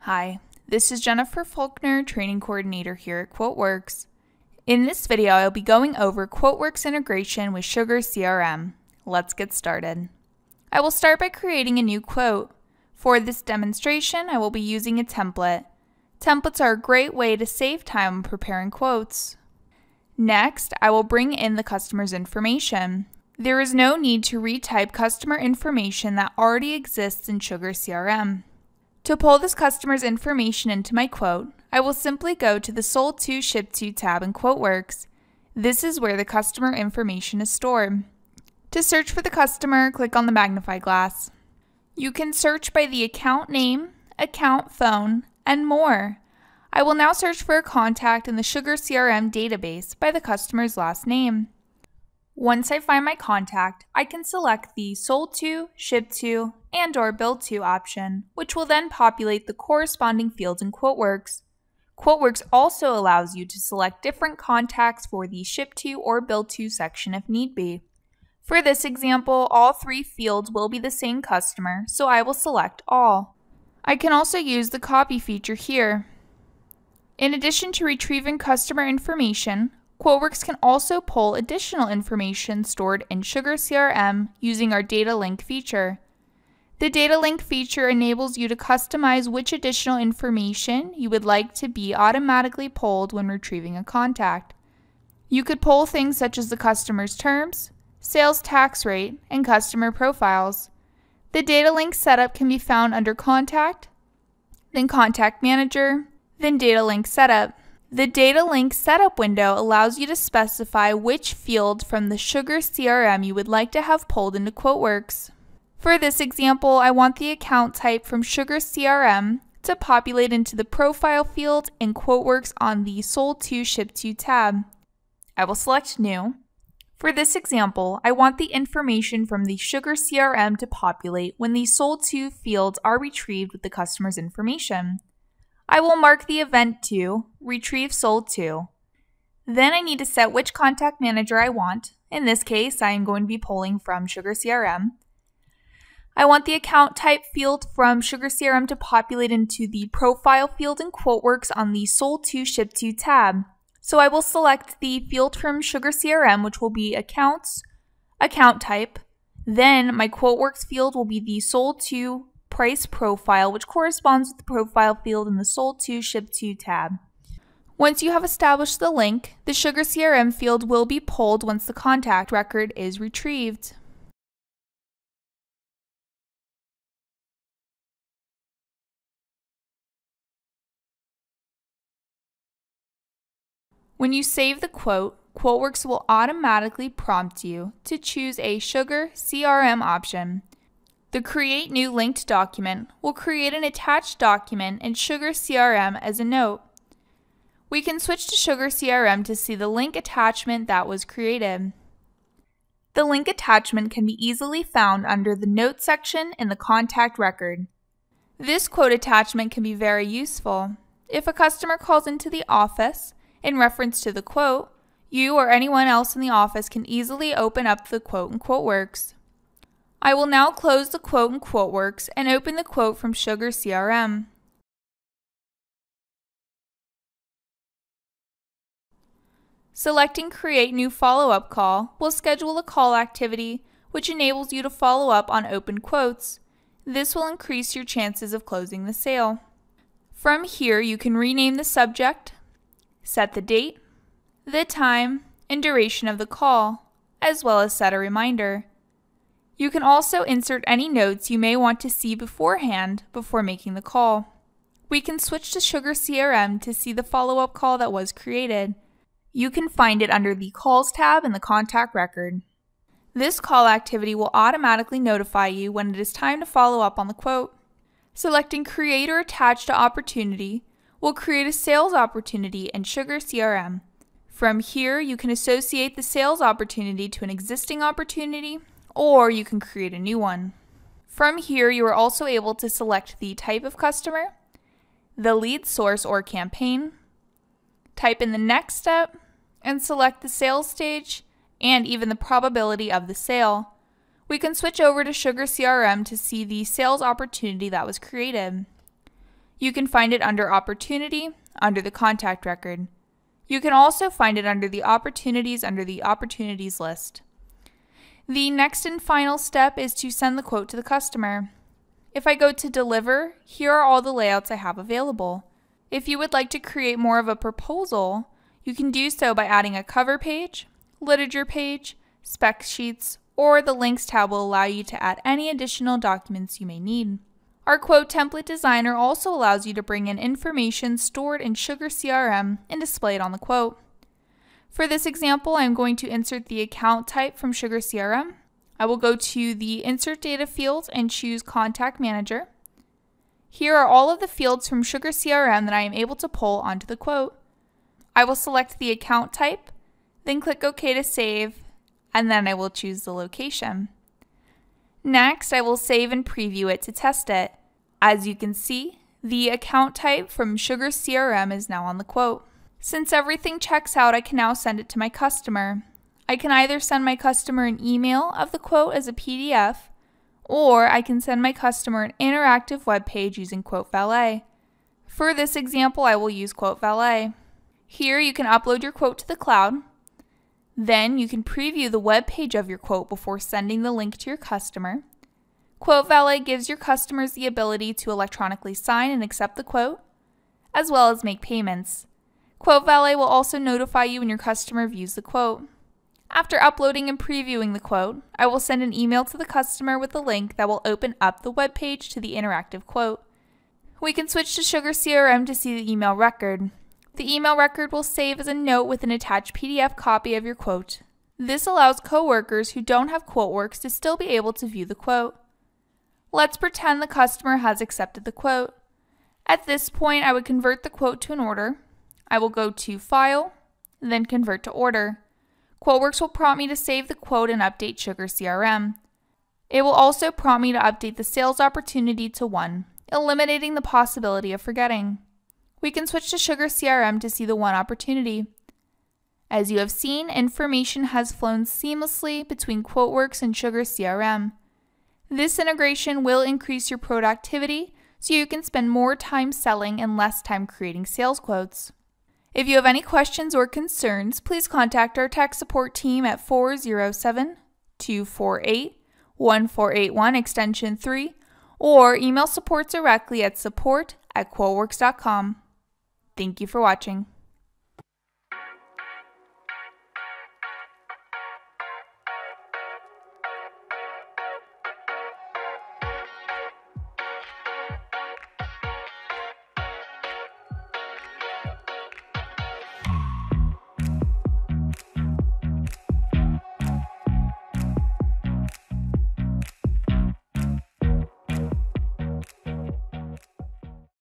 Hi, this is Jennifer Faulkner, Training Coordinator here at QuoteWerks. In this video, I'll be going over QuoteWerks integration with SugarCRM. Let's get started. I will start by creating a new quote. For this demonstration, I will be using a template. Templates are a great way to save time when preparing quotes. Next, I will bring in the customer's information. There is no need to retype customer information that already exists in SugarCRM. To pull this customer's information into my quote, I will simply go to the Sold To, Shipped To tab in QuoteWerks. This is where the customer information is stored. To search for the customer, click on the magnifying glass. You can search by the account name, account phone, and more. I will now search for a contact in the SugarCRM database by the customer's last name. Once I find my contact, I can select the Sold To, Shipped To, and/or Billed To option, which will then populate the corresponding fields in QuoteWerks. QuoteWerks also allows you to select different contacts for the Shipped To or Billed To section if need be. For this example, all three fields will be the same customer, so I will select all. I can also use the copy feature here. In addition to retrieving customer information, QuoteWerks can also pull additional information stored in SugarCRM using our data link feature. The data link feature enables you to customize which additional information you would like to be automatically pulled when retrieving a contact. You could pull things such as the customer's terms, sales tax rate, and customer profiles. The data link setup can be found under Contact, then Contact Manager, then Data Link Setup. The Data Link Setup window allows you to specify which field from the SugarCRM you would like to have pulled into QuoteWerks. For this example, I want the account type from SugarCRM to populate into the profile field in QuoteWerks on the Sold To, Shipped To tab. I will select New. For this example, I want the information from the SugarCRM to populate when the Sold To fields are retrieved with the customer's information. I will mark the event to Retrieve Sold To. Then I need to set which contact manager I want. In this case, I am going to be pulling from SugarCRM. I want the account type field from SugarCRM to populate into the profile field in QuoteWerks on the Sold To, Shipped To tab. So I will select the field from SugarCRM, which will be Accounts, Account Type. Then my QuoteWerks field will be the Sold To Price Profile, which corresponds with the profile field in the Sold To, Shipped To tab. Once you have established the link, the SugarCRM field will be pulled once the contact record is retrieved. When you save the quote, QuoteWerks will automatically prompt you to choose a SugarCRM option. The Create New Linked document will create an attached document in SugarCRM as a note. We can switch to SugarCRM to see the link attachment that was created. The link attachment can be easily found under the Notes section in the contact record. This quote attachment can be very useful. If a customer calls into the office in reference to the quote, you or anyone else in the office can easily open up the quote in QuoteWerks. I will now close the quote in QuoteWerks and open the quote from SugarCRM. Selecting Create New Follow-Up Call will schedule a call activity which enables you to follow up on open quotes. This will increase your chances of closing the sale. From here, you can rename the subject, set the date, the time, and duration of the call, as well as set a reminder. You can also insert any notes you may want to see beforehand before making the call. We can switch to SugarCRM to see the follow-up call that was created. You can find it under the Calls tab in the contact record. This call activity will automatically notify you when it is time to follow up on the quote. Selecting Create or Attach to Opportunity will create a sales opportunity in SugarCRM. From here, you can associate the sales opportunity to an existing opportunity, or you can create a new one. From here, you are also able to select the type of customer, the lead source or campaign, type in the next step, and select the sales stage and even the probability of the sale. We can switch over to SugarCRM to see the sales opportunity that was created. You can find it under Opportunity, under the Contact Record. You can also find it under the Opportunities under the Opportunities list. The next and final step is to send the quote to the customer. If I go to Deliver, here are all the layouts I have available. If you would like to create more of a proposal, you can do so by adding a cover page, literature page, spec sheets, or the Links tab will allow you to add any additional documents you may need. Our Quote Template Designer also allows you to bring in information stored in SugarCRM and display it on the quote. For this example, I'm going to insert the account type from SugarCRM. I will go to the Insert Data field and choose Contact Manager. Here are all of the fields from SugarCRM that I am able to pull onto the quote. I will select the account type, then click OK to save, and then I will choose the location. Next, I will save and preview it to test it. As you can see, the account type from SugarCRM is now on the quote. Since everything checks out, I can now send it to my customer. I can either send my customer an email of the quote as a PDF, or I can send my customer an interactive web page using Quote Valet. For this example, I will use Quote Valet. Here you can upload your quote to the cloud. Then you can preview the web page of your quote before sending the link to your customer. Quote Valet gives your customers the ability to electronically sign and accept the quote, as well as make payments. Quote Valet will also notify you when your customer views the quote. After uploading and previewing the quote, I will send an email to the customer with a link that will open up the web page to the interactive quote. We can switch to SugarCRM to see the email record. The email record will save as a note with an attached PDF copy of your quote. This allows coworkers who don't have QuoteWerks to still be able to view the quote. Let's pretend the customer has accepted the quote. At this point, I would convert the quote to an order. I will go to File, then Convert to Order. QuoteWerks will prompt me to save the quote and update SugarCRM. It will also prompt me to update the sales opportunity to 1, eliminating the possibility of forgetting. We can switch to SugarCRM to see the 1 opportunity. As you have seen, information has flown seamlessly between QuoteWerks and SugarCRM. This integration will increase your productivity so you can spend more time selling and less time creating sales quotes. If you have any questions or concerns, please contact our tech support team at 407-248-1481 extension 3 or email support directly at support@quotewerks.com. Thank you for watching.